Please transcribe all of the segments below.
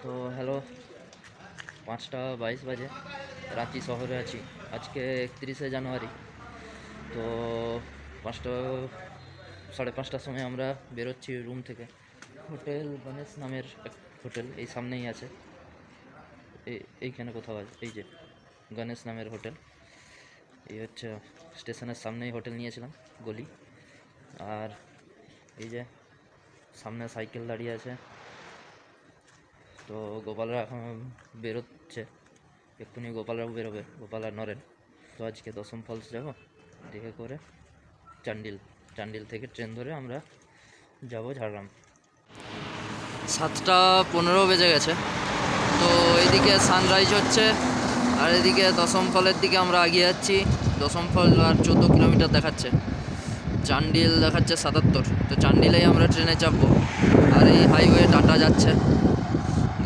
তো হ্যালো, 5টা 22 বাজে, রাঁচি শহরে আছি। আজকে 31শে জানুয়ারি। তো 5টা 5:30টার সময় আমরা বেরোচ্ছি রুম থেকে। হোটেল গণেশ নামের এক হোটেল এই সামনেই আছে, এইখানে কোথাও আছে। এই যে গণেশ নামের হোটেল, এই হচ্ছে স্টেশনের সামনেই হোটেল নিয়েছিলাম, গলি। আর এই যে সামনে সাইকেল দাঁড়িয়ে আছে। তো গোপালরা এখন বেরোচ্ছে, এক্ষুনি গোপালরাও বেরোবে, গোপাল আর নরেন। তো আজকে দশম ফলস যাবো, দেখে করে চান্ডিল থেকে ট্রেন ধরে আমরা যাব ঝাড়গ্রাম। 7টা 15 বেজে গেছে। তো এইদিকে সানরাইজ হচ্ছে, আর এদিকে দশম ফলের দিকে আমরা এগিয়ে যাচ্ছি। দশম ফল আর 14 কিলোমিটার দেখাচ্ছে, চান্ডিল দেখাচ্ছে 77। তো চান্ডিলেই আমরা ট্রেনে চাপবো। আর এই হাইওয়ে টাটা যাচ্ছে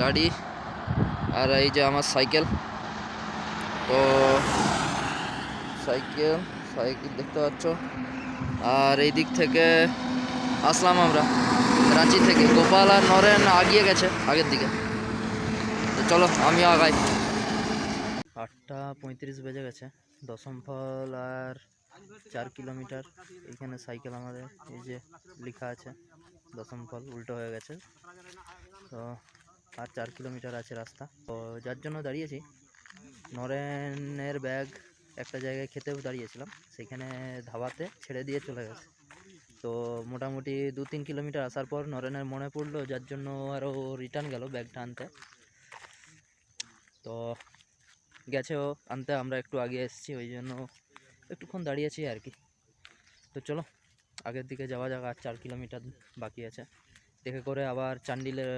গাড়ি, আর এই যে আমার সাইকেল। তো সাইকেল দেখতে পাচ্ছ। আর এই দিক থেকে আসলাম আমরা রাঁচি থেকে। গোপাল আর নরেন আগিয়ে গেছে আগের দিকে। তো চলো আমিও আগাই। 8টা 35 বেজে গেছে। দশম ফল আর 4 কিলোমিটার। এইখানে সাইকেল আমাদের, এই যে লেখা আছে দশম ফল, উল্টো হয়ে গেছে। তো আর 4 কিলোমিটার আছে রাস্তা। তো যার জন্য দাঁড়িয়েছি, নরেনের ব্যাগ একটা জায়গায় খেতেও দাঁড়িয়েছিলাম, সেখানে ধাবাতে ছেড়ে দিয়ে চলে গেছে। তো মোটামুটি 2-3 কিলোমিটার আসার পর নরেনের মনে পড়লো, যার জন্য আরও রিটার্ন গেল ব্যাগটা আনতে। তো গেছে ও আনতে, আমরা একটু আগে এসেছি, ওই জন্য একটুক্ষণ দাঁড়িয়েছি আর কি। তো চলো আগের দিকে যাওয়া যাক, আর 4 কিলোমিটার বাকি আছে। দেখে করে আবার চান্ডিলের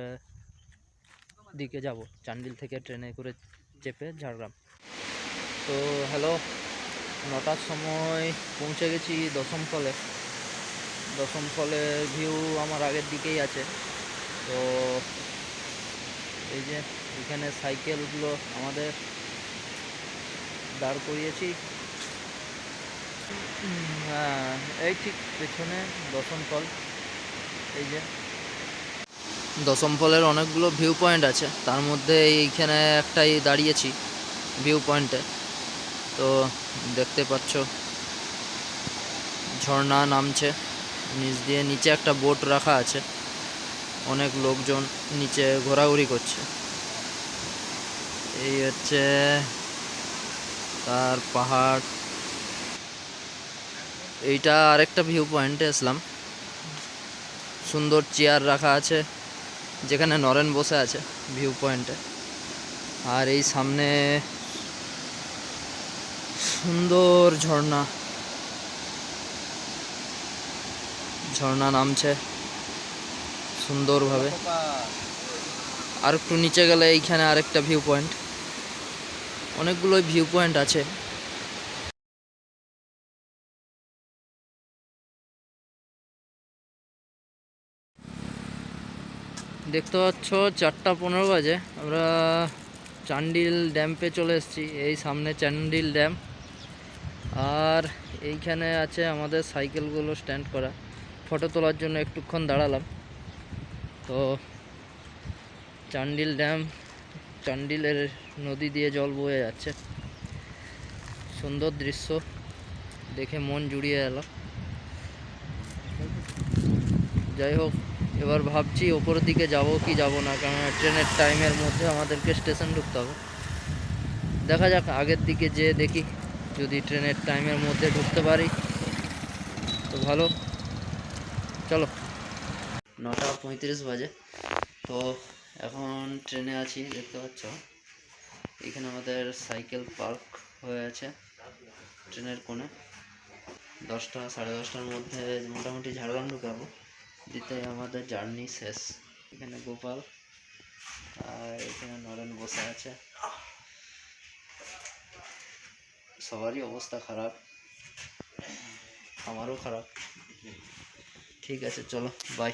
দিকে যাব, চান্ডিল থেকে ট্রেনে করে চেপে ঝাড়গ্রাম। তো হ্যালো, 9টার সময় পৌঁছে গেছি দশম ফলে। দশম ফলের ভিউ আমার আগের দিকেই আছে। তো এই যে এখানে সাইকেলগুলো আমাদের দাঁড় করিয়েছি। হ্যাঁ, এই ঠিক পেছনে দশম ফল। এই যে দশম ফলের অনেকগুলো ভিউ পয়েন্ট আছে, তার মধ্যে এইখানে একটাই দাঁড়িয়েছি ভিউ পয়েন্টে। তো দেখতে পাচ্ছ ঝর্ণা নামছে নিচ দিয়ে, নিচে একটা বোট রাখা আছে, অনেক লোকজন নিচে ঘোরাঘুরি করছে। এই হচ্ছে তার পাহাড়। এইটা আরেকটা ভিউ পয়েন্টে আসলাম, সুন্দর চেয়ার রাখা আছে যেখানে নরেন বসে আছে ভিউ পয়েন্টে। আর এই সামনে সুন্দর ঝর্ণা নামছে সুন্দরভাবে। আর একটু নিচে গেলে এইখানে আরেকটা ভিউ পয়েন্ট, অনেকগুলো ভিউ পয়েন্ট আছে। দেখতে পাচ্ছ 4টা 15 বাজে, আমরা চান্ডিল ড্যাম্পে চলে এসেছি। এই সামনে চান্ডিল ড্যাম, আর এইখানে আছে আমাদের সাইকেলগুলো স্ট্যান্ড করা। ফটো তোলার জন্য একটুক্ষণ দাঁড়ালাম। তো চান্ডিল ড্যাম, চান্ডিলের নদী দিয়ে জল বয়ে যাচ্ছে, সুন্দর দৃশ্য দেখে মন জুড়িয়ে এলো। যাই হোক, এবার ভাবছি ওপরের দিকে যাব কি যাব না, কারণ ট্রেনের টাইমের মধ্যে আমাদেরকে স্টেশন ঢুকতে হবে। দেখা যাক, আগের দিকে যেয়ে দেখি, যদি ট্রেনের টাইমের মধ্যে ঢুকতে পারি তো ভালো। চলো, 9টা 35 বাজে। তো এখন ট্রেনে আছি, দেখতে পাচ্ছ এখানে আমাদের সাইকেল পার্ক হয়ে আছে ট্রেনের কোণে। 10টা 10:30টার মধ্যে মোটামুটি ঝাড়গ্রাম ঢুকাবো, দিতে আমাদের জার্নি শেষ। এখানে গোপাল আর এখানে নরেন বসে আছে, সবারই অবস্থা খারাপ, আমারও খারাপ। ঠিক আছে, চলো বাই।